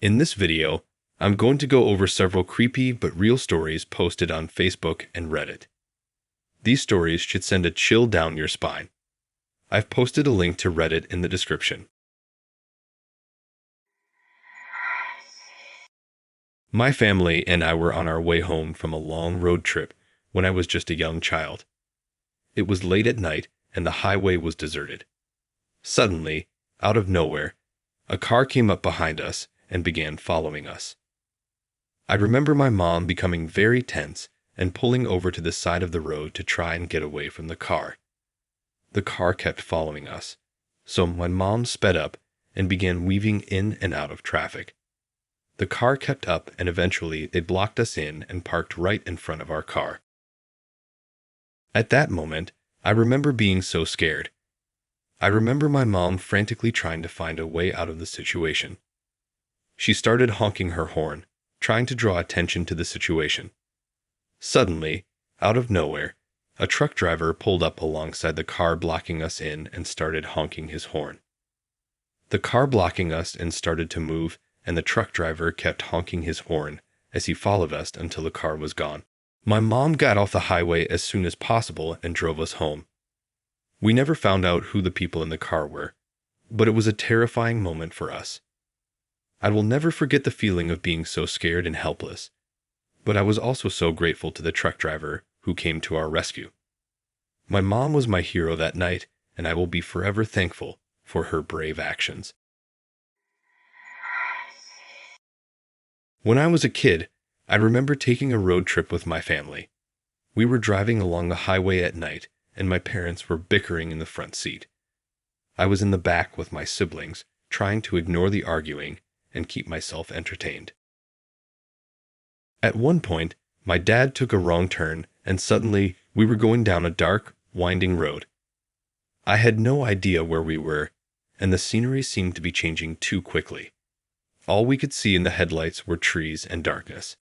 In this video, I'm going to go over several creepy but real stories posted on Facebook and Reddit. These stories should send a chill down your spine. I've posted a link to Reddit in the description. My family and I were on our way home from a long road trip when I was just a young child. It was late at night and the highway was deserted. Suddenly, out of nowhere, a car came up behind us and began following us. I remember my mom becoming very tense and pulling over to the side of the road to try and get away from the car. The car kept following us, so my mom sped up and began weaving in and out of traffic. The car kept up and eventually they blocked us in and parked right in front of our car. At that moment, I remember being so scared. I remember my mom frantically trying to find a way out of the situation. She started honking her horn, trying to draw attention to the situation. Suddenly, out of nowhere, a truck driver pulled up alongside the car blocking us in and started honking his horn. The car blocking us in started to move, and the truck driver kept honking his horn as he followed us until the car was gone. My mom got off the highway as soon as possible and drove us home. We never found out who the people in the car were, but it was a terrifying moment for us. I will never forget the feeling of being so scared and helpless, but I was also so grateful to the truck driver who came to our rescue. My mom was my hero that night, and I will be forever thankful for her brave actions. When I was a kid, I remember taking a road trip with my family. We were driving along the highway at night, and my parents were bickering in the front seat. I was in the back with my siblings, trying to ignore the arguing and keep myself entertained. At one point, my dad took a wrong turn, and suddenly we were going down a dark, winding road. I had no idea where we were, and the scenery seemed to be changing too quickly. All we could see in the headlights were trees and darkness.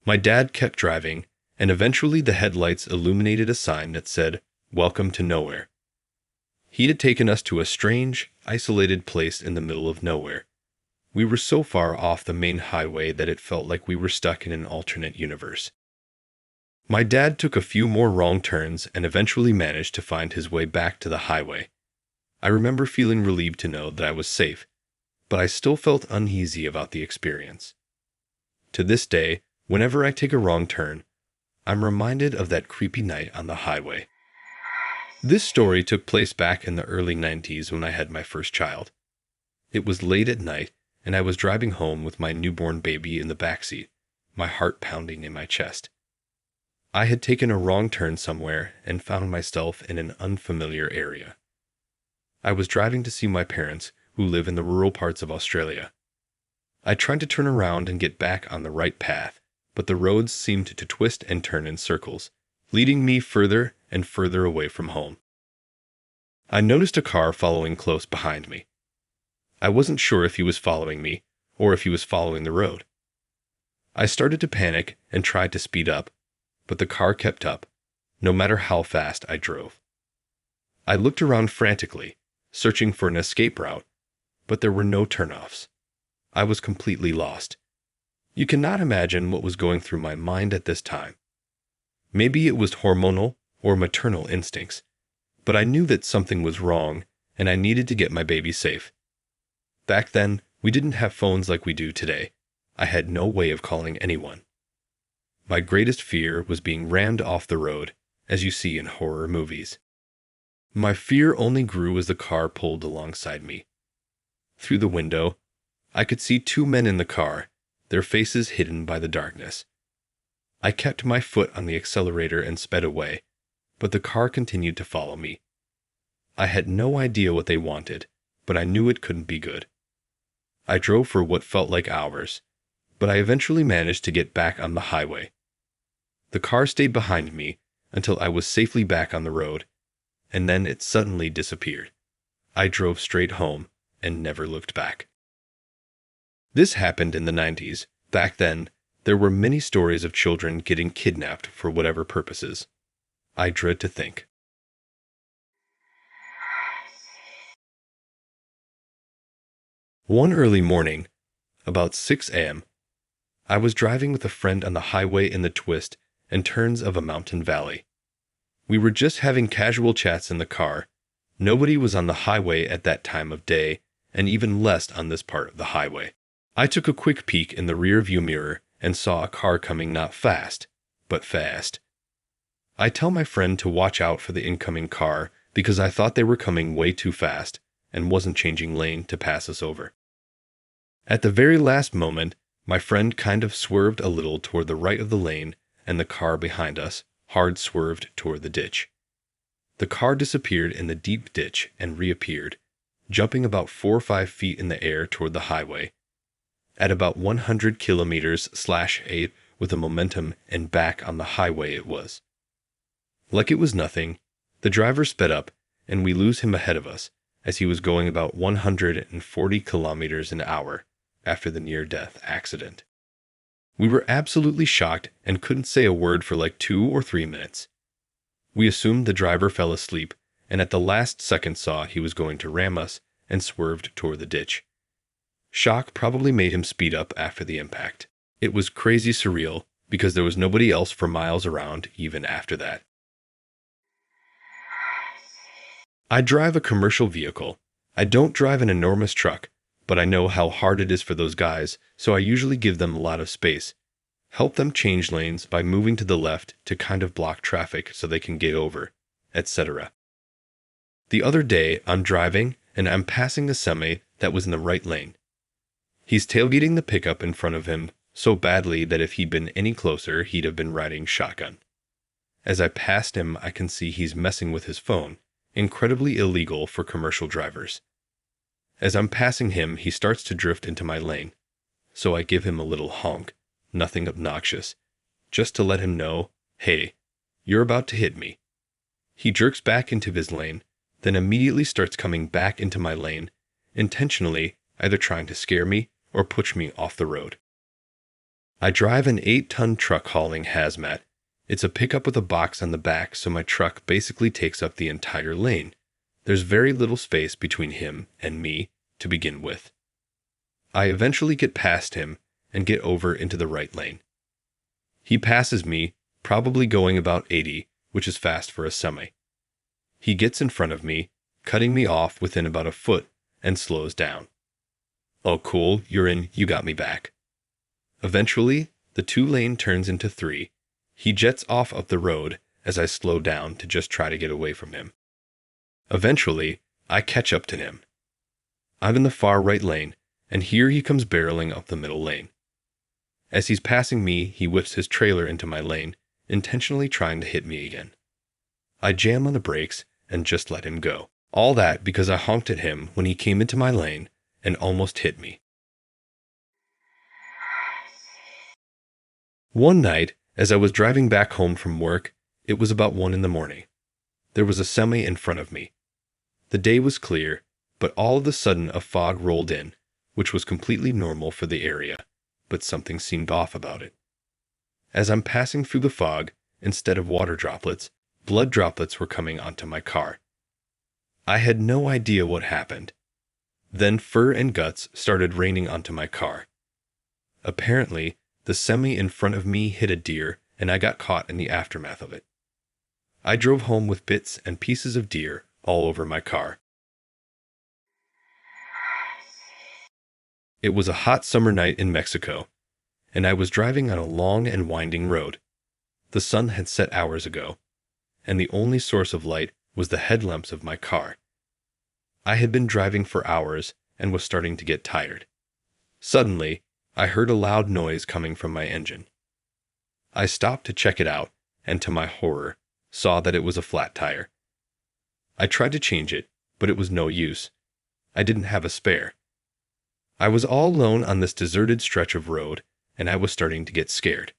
My dad kept driving, and eventually the headlights illuminated a sign that said, "Welcome to Nowhere." He had taken us to a strange, isolated place in the middle of nowhere. We were so far off the main highway that it felt like we were stuck in an alternate universe. My dad took a few more wrong turns and eventually managed to find his way back to the highway. I remember feeling relieved to know that I was safe, but I still felt uneasy about the experience. To this day, whenever I take a wrong turn, I'm reminded of that creepy night on the highway. This story took place back in the early 90s when I had my first child. It was late at night, and I was driving home with my newborn baby in the backseat, my heart pounding in my chest. I had taken a wrong turn somewhere and found myself in an unfamiliar area. I was driving to see my parents, who live in the rural parts of Australia. I tried to turn around and get back on the right path, but the roads seemed to twist and turn in circles, leading me further and further away from home. I noticed a car following close behind me. I wasn't sure if he was following me or if he was following the road. I started to panic and tried to speed up, but the car kept up, no matter how fast I drove. I looked around frantically, searching for an escape route, but there were no turnoffs. I was completely lost. You cannot imagine what was going through my mind at this time. Maybe it was hormonal or maternal instincts, but I knew that something was wrong and I needed to get my baby safe. Back then, we didn't have phones like we do today. I had no way of calling anyone. My greatest fear was being rammed off the road, as you see in horror movies. My fear only grew as the car pulled alongside me. Through the window, I could see two men in the car, their faces hidden by the darkness. I kept my foot on the accelerator and sped away, but the car continued to follow me. I had no idea what they wanted, but I knew it couldn't be good. I drove for what felt like hours, but I eventually managed to get back on the highway. The car stayed behind me until I was safely back on the road, and then it suddenly disappeared. I drove straight home and never looked back. This happened in the 90s. Back then, there were many stories of children getting kidnapped for whatever purposes. I dread to think. One early morning, About 6 a.m. I was driving with a friend on the highway in the twists and turns of a mountain valley. We were just having casual chats in the car. Nobody was on the highway at that time of day, and even less on this part of the highway. I took a quick peek in the rear view mirror and saw a car coming not fast, but fast. I tell my friend to watch out for the incoming car because I thought they were coming way too fast and wasn't changing lane to pass us over. At the very last moment, my friend kind of swerved a little toward the right of the lane, and the car behind us hard swerved toward the ditch. The car disappeared in the deep ditch and reappeared, jumping about 4 or 5 feet in the air toward the highway. At about 100 kilometers/8 with a momentum and back on the highway it was. Like it was nothing, the driver sped up and we lose him ahead of us as he was going about 140 kilometers an hour after the near-death accident. We were absolutely shocked and couldn't say a word for like 2 or 3 minutes. We assumed the driver fell asleep and at the last second saw he was going to ram us and swerved toward the ditch. Shock probably made him speed up after the impact. It was crazy surreal because there was nobody else for miles around even after that. I drive a commercial vehicle. I don't drive an enormous truck, but I know how hard it is for those guys, so I usually give them a lot of space. Help them change lanes by moving to the left to kind of block traffic so they can get over, etc. The other day, I'm driving and I'm passing the semi that was in the right lane. He's tailgating the pickup in front of him so badly that if he'd been any closer, he'd have been riding shotgun. As I passed him, I can see he's messing with his phone, incredibly illegal for commercial drivers. As I'm passing him, he starts to drift into my lane, so I give him a little honk, nothing obnoxious, just to let him know, hey, you're about to hit me. He jerks back into his lane, then immediately starts coming back into my lane, intentionally either trying to scare me or push me off the road. I drive an 8-ton truck hauling hazmat. It's a pickup with a box on the back, so my truck basically takes up the entire lane. There's very little space between him and me to begin with. I eventually get past him and get over into the right lane. He passes me, probably going about 80, which is fast for a semi. He gets in front of me, cutting me off within about a foot, and slows down. Oh cool, you're in, you got me back. Eventually, the 2-lane turns into 3. He jets off of the road as I slow down to just try to get away from him. Eventually, I catch up to him. I'm in the far right lane, and here he comes barreling up the middle lane. As he's passing me, he whips his trailer into my lane, intentionally trying to hit me again. I jam on the brakes and just let him go. All that because I honked at him when he came into my lane and almost hit me. One night, as I was driving back home from work, it was about 1 in the morning. There was a semi in front of me. The day was clear, but all of a sudden a fog rolled in, which was completely normal for the area, but something seemed off about it. As I'm passing through the fog, instead of water droplets, blood droplets were coming onto my car. I had no idea what happened. Then fur and guts started raining onto my car. Apparently, the semi in front of me hit a deer, and I got caught in the aftermath of it. I drove home with bits and pieces of deer all over my car. It was a hot summer night in Mexico, and I was driving on a long and winding road. The sun had set hours ago, and the only source of light was the headlamps of my car. I had been driving for hours and was starting to get tired. Suddenly, I heard a loud noise coming from my engine. I stopped to check it out, and to my horror, saw that it was a flat tire. I tried to change it, but it was no use. I didn't have a spare. I was all alone on this deserted stretch of road, and I was starting to get scared.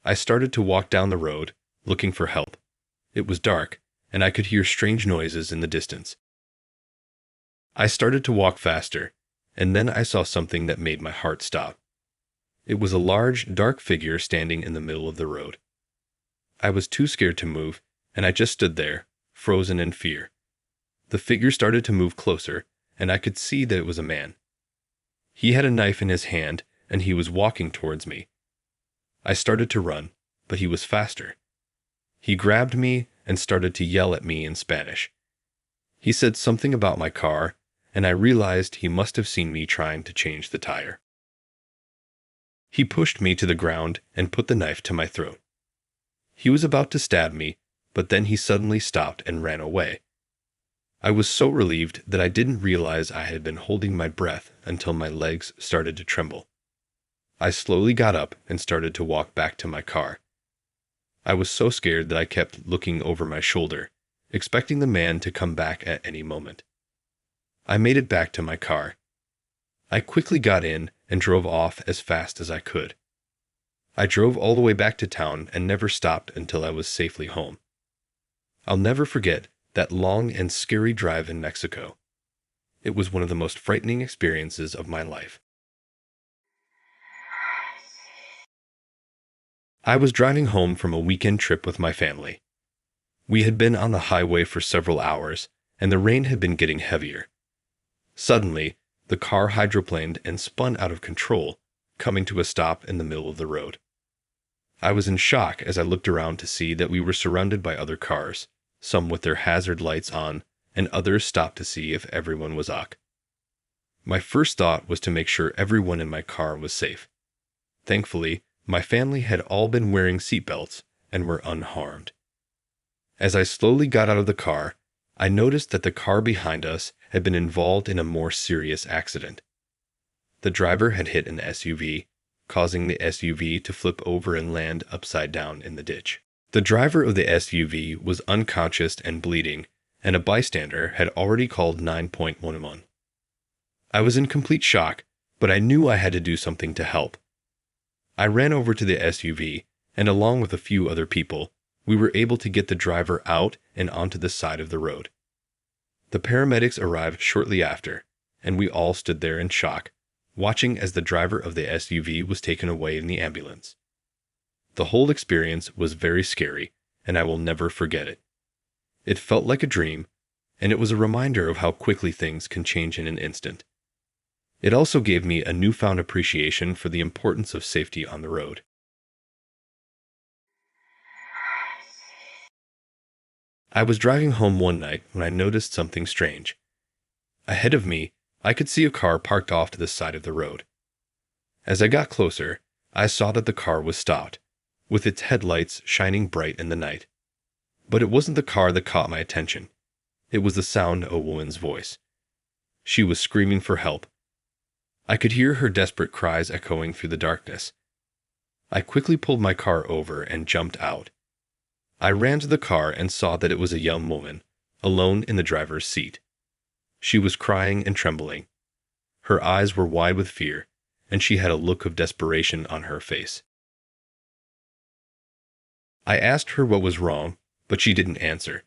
I started to walk down the road, looking for help. It was dark, and I could hear strange noises in the distance. I started to walk faster, and then I saw something that made my heart stop. It was a large, dark figure standing in the middle of the road. I was too scared to move, and I just stood there, frozen in fear. The figure started to move closer, and I could see that it was a man. He had a knife in his hand, and he was walking towards me. I started to run, but he was faster. He grabbed me and started to yell at me in Spanish. He said something about my car, and I realized he must have seen me trying to change the tire. He pushed me to the ground and put the knife to my throat. He was about to stab me, but then he suddenly stopped and ran away. I was so relieved that I didn't realize I had been holding my breath until my legs started to tremble. I slowly got up and started to walk back to my car. I was so scared that I kept looking over my shoulder, expecting the man to come back at any moment. I made it back to my car. I quickly got in and drove off as fast as I could. I drove all the way back to town and never stopped until I was safely home. I'll never forget that long and scary drive in Mexico. It was one of the most frightening experiences of my life. I was driving home from a weekend trip with my family. We had been on the highway for several hours, and the rain had been getting heavier. Suddenly, the car hydroplaned and spun out of control, coming to a stop in the middle of the road. I was in shock as I looked around to see that we were surrounded by other cars, some with their hazard lights on, and others stopped to see if everyone was ok. My first thought was to make sure everyone in my car was safe. Thankfully, my family had all been wearing seatbelts and were unharmed. As I slowly got out of the car, I noticed that the car behind us had been involved in a more serious accident. The driver had hit an SUV, causing the SUV to flip over and land upside down in the ditch. The driver of the SUV was unconscious and bleeding, and a bystander had already called 911. I was in complete shock, but I knew I had to do something to help. I ran over to the SUV, and along with a few other people, we were able to get the driver out and onto the side of the road. The paramedics arrived shortly after, and we all stood there in shock, watching as the driver of the SUV was taken away in the ambulance. The whole experience was very scary, and I will never forget it. It felt like a dream, and it was a reminder of how quickly things can change in an instant. It also gave me a newfound appreciation for the importance of safety on the road. I was driving home one night when I noticed something strange. Ahead of me, I could see a car parked off to the side of the road. As I got closer, I saw that the car was stopped, with its headlights shining bright in the night. But it wasn't the car that caught my attention. It was the sound of a woman's voice. She was screaming for help. I could hear her desperate cries echoing through the darkness. I quickly pulled my car over and jumped out. I ran to the car and saw that it was a young woman, alone in the driver's seat. She was crying and trembling. Her eyes were wide with fear, and she had a look of desperation on her face. I asked her what was wrong, but she didn't answer.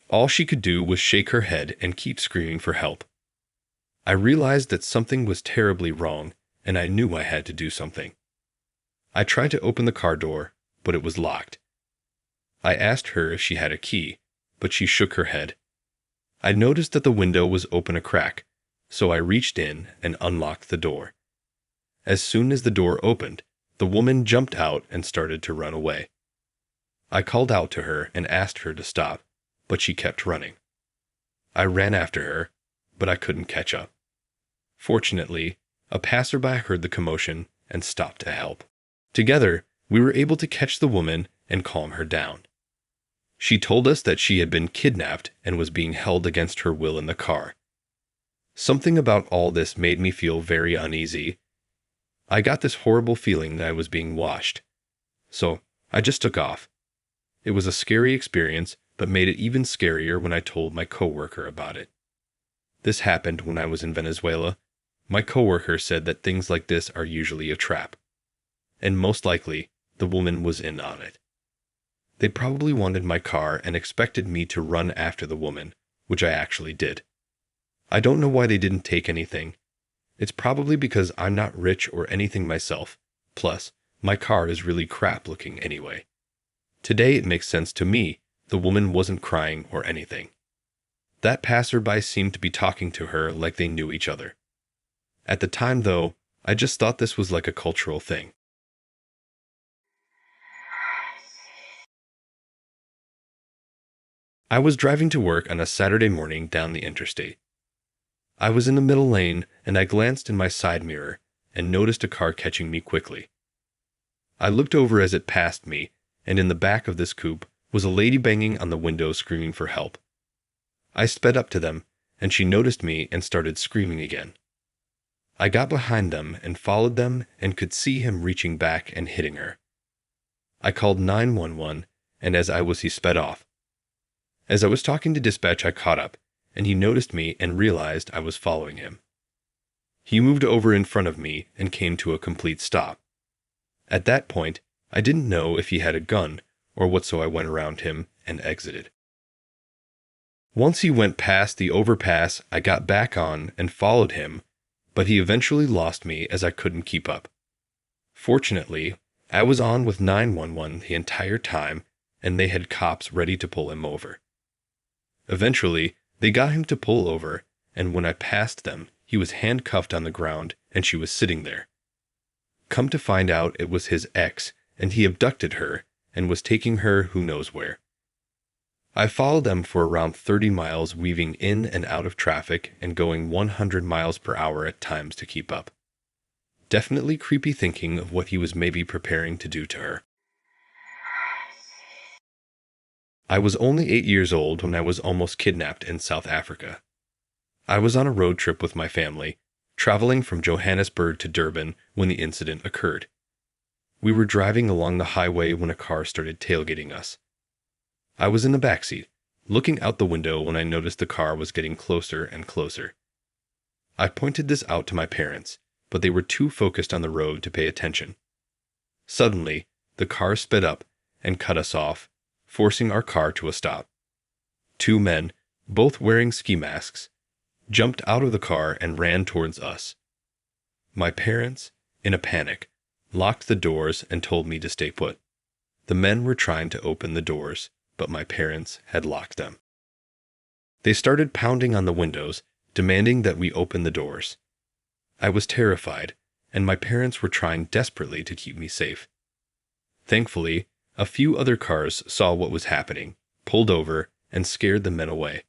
All she could do was shake her head and keep screaming for help. I realized that something was terribly wrong, and I knew I had to do something. I tried to open the car door, but it was locked. I asked her if she had a key, but she shook her head. I noticed that the window was open a crack, so I reached in and unlocked the door. As soon as the door opened, the woman jumped out and started to run away. I called out to her and asked her to stop, but she kept running. I ran after her, but I couldn't catch up. Fortunately, a passerby heard the commotion and stopped to help. Together, we were able to catch the woman and calm her down. She told us that she had been kidnapped and was being held against her will in the car. Something about all this made me feel very uneasy. I got this horrible feeling that I was being watched. So, I just took off. It was a scary experience, but made it even scarier when I told my coworker about it. This happened when I was in Venezuela. My coworker said that things like this are usually a trap. And most likely, the woman was in on it. They probably wanted my car and expected me to run after the woman, which I actually did. I don't know why they didn't take anything. It's probably because I'm not rich or anything myself. Plus, my car is really crap looking anyway. Today it makes sense to me. The woman wasn't crying or anything. That passerby seemed to be talking to her like they knew each other. At the time, though, I just thought this was like a cultural thing. I was driving to work on a Saturday morning down the interstate. I was in the middle lane and I glanced in my side mirror and noticed a car catching me quickly. I looked over as it passed me, and in the back of this coupe was a lady banging on the window screaming for help. I sped up to them, and she noticed me and started screaming again. I got behind them and followed them and could see him reaching back and hitting her. I called 911, and he sped off. As I was talking to dispatch, I caught up, and he noticed me and realized I was following him. He moved over in front of me and came to a complete stop. At that point, I didn't know if he had a gun or what, so I went around him and exited. Once he went past the overpass, I got back on and followed him, but he eventually lost me as I couldn't keep up. Fortunately, I was on with 911 the entire time, and they had cops ready to pull him over. Eventually, they got him to pull over, and when I passed them, he was handcuffed on the ground and she was sitting there. Come to find out, it was his ex, and he abducted her and was taking her who knows where. I followed them for around 30 miles, weaving in and out of traffic and going 100 miles per hour at times to keep up. Definitely creepy thinking of what he was maybe preparing to do to her. I was only 8 years old when I was almost kidnapped in South Africa. I was on a road trip with my family, traveling from Johannesburg to Durban when the incident occurred. We were driving along the highway when a car started tailgating us. I was in the backseat, looking out the window when I noticed the car was getting closer and closer. I pointed this out to my parents, but they were too focused on the road to pay attention. Suddenly, the car sped up and cut us off, forcing our car to a stop. Two men, both wearing ski masks, jumped out of the car and ran towards us. My parents, in a panic, locked the doors and told me to stay put. The men were trying to open the doors, but my parents had locked them. They started pounding on the windows, demanding that we open the doors. I was terrified, and my parents were trying desperately to keep me safe. Thankfully, a few other cars saw what was happening, pulled over, and scared the men away.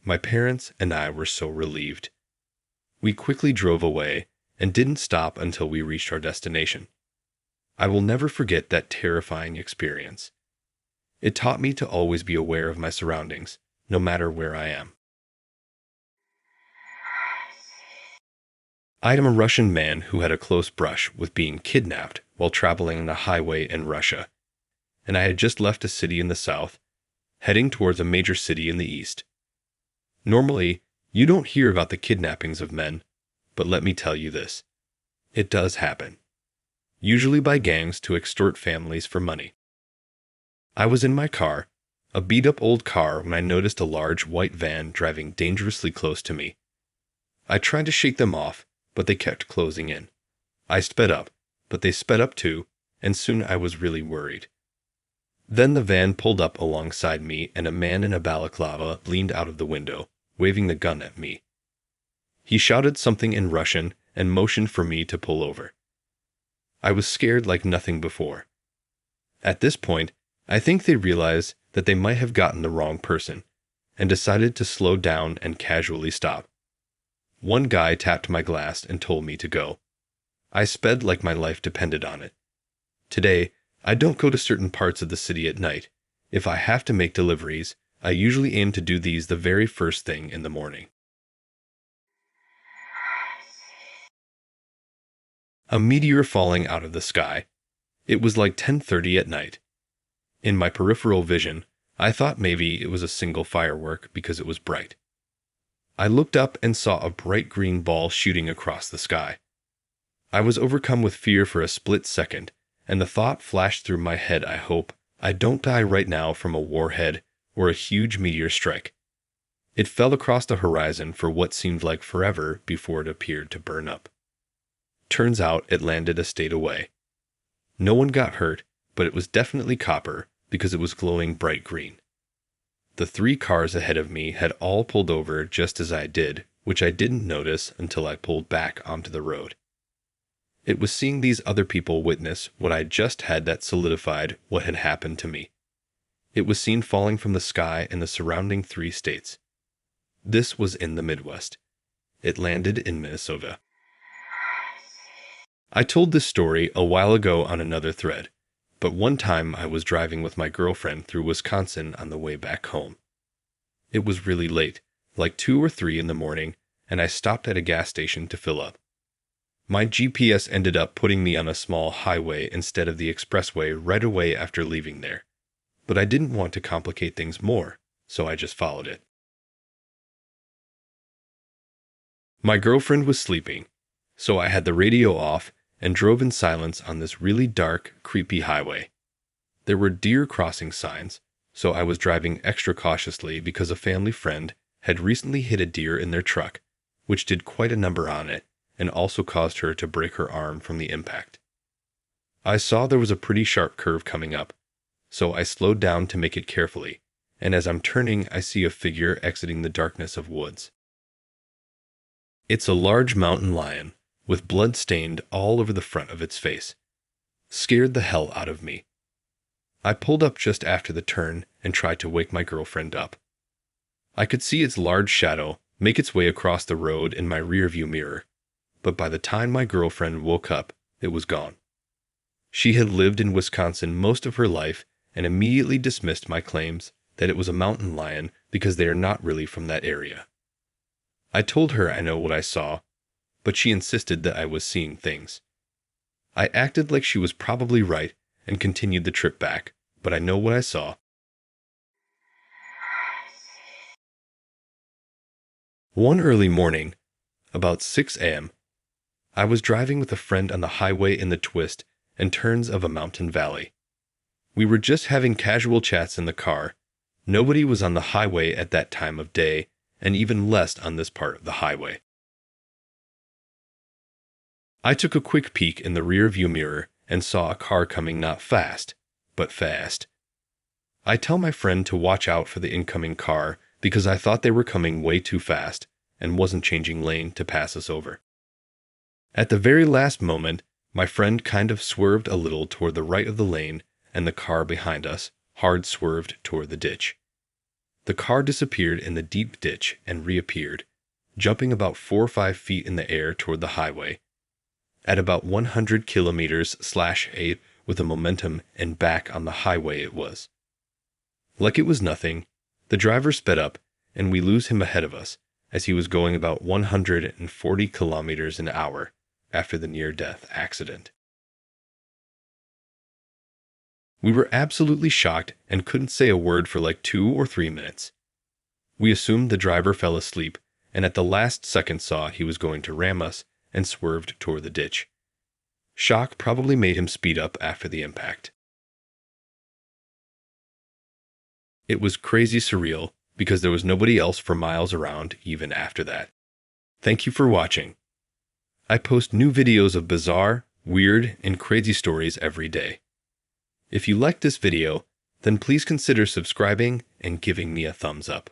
My parents and I were so relieved. We quickly drove away and didn't stop until we reached our destination. I will never forget that terrifying experience. It taught me to always be aware of my surroundings, no matter where I am. I am a Russian man who had a close brush with being kidnapped while traveling on a highway in Russia, and I had just left a city in the south, heading towards a major city in the east. Normally, you don't hear about the kidnappings of men, but let me tell you this. It does happen. Usually by gangs to extort families for money. I was in my car, a beat-up old car, when I noticed a large white van driving dangerously close to me. I tried to shake them off, but they kept closing in. I sped up, but they sped up too, and soon I was really worried. Then the van pulled up alongside me and a man in a balaclava leaned out of the window, waving the gun at me. He shouted something in Russian and motioned for me to pull over. I was scared like nothing before. At this point, I think they realized that they might have gotten the wrong person, and decided to slow down and casually stop. One guy tapped my glass and told me to go. I sped like my life depended on it. Today, I don't go to certain parts of the city at night. If I have to make deliveries, I usually aim to do these the very first thing in the morning. A meteor falling out of the sky. It was like 10:30 at night. In my peripheral vision, I thought maybe it was a single firework because it was bright. I looked up and saw a bright green ball shooting across the sky. I was overcome with fear for a split second, and the thought flashed through my head, I hope I don't die right now from a warhead or a huge meteor strike. It fell across the horizon for what seemed like forever before it appeared to burn up. Turns out it landed a state away. No one got hurt, but it was definitely copper because it was glowing bright green. The 3 cars ahead of me had all pulled over just as I did, which I didn't notice until I pulled back onto the road. It was seeing these other people witness what I just had that solidified what had happened to me. It was seen falling from the sky in the surrounding 3 states. This was in the Midwest. It landed in Minnesota. I told this story a while ago on another thread, but one time I was driving with my girlfriend through Wisconsin on the way back home. It was really late, like 2 or 3 in the morning, and I stopped at a gas station to fill up. My GPS ended up putting me on a small highway instead of the expressway right away after leaving there. But I didn't want to complicate things more, so I just followed it. My girlfriend was sleeping, so I had the radio off and drove in silence on this really dark, creepy highway. There were deer crossing signs, so I was driving extra cautiously because a family friend had recently hit a deer in their truck, which did quite a number on it, and also caused her to break her arm from the impact. I saw there was a pretty sharp curve coming up, so I slowed down to make it carefully, and as I'm turning, I see a figure exiting the darkness of woods. It's a large mountain lion, with blood stained all over the front of its face. Scared the hell out of me. I pulled up just after the turn and tried to wake my girlfriend up. I could see its large shadow make its way across the road in my rearview mirror, but by the time my girlfriend woke up, it was gone. She had lived in Wisconsin most of her life and immediately dismissed my claims that it was a mountain lion because they are not really from that area. I told her I know what I saw, but she insisted that I was seeing things. I acted like she was probably right and continued the trip back, but I know what I saw. One early morning, about 6 a.m., I was driving with a friend on the highway in the twists and turns of a mountain valley. We were just having casual chats in the car. Nobody was on the highway at that time of day, and even less on this part of the highway. I took a quick peek in the rear-view mirror and saw a car coming not fast, but fast. I tell my friend to watch out for the incoming car because I thought they were coming way too fast and wasn't changing lane to pass us over. At the very last moment, my friend kind of swerved a little toward the right of the lane, and the car behind us hard swerved toward the ditch. The car disappeared in the deep ditch and reappeared, jumping about 4 or 5 feet in the air toward the highway. At about 100 kilometers/8 with a momentum and back on the highway it was. Like it was nothing, the driver sped up, and we lose him ahead of us, as he was going about 140 kilometers an hour after the near-death accident. We were absolutely shocked and couldn't say a word for like 2 or 3 minutes. We assumed the driver fell asleep, and at the last second saw he was going to ram us and swerved toward the ditch. Shock probably made him speed up after the impact. It was crazy surreal because there was nobody else for miles around even after that. Thank you for watching. I post new videos of bizarre, weird, and crazy stories every day. If you liked this video, then please consider subscribing and giving me a thumbs up.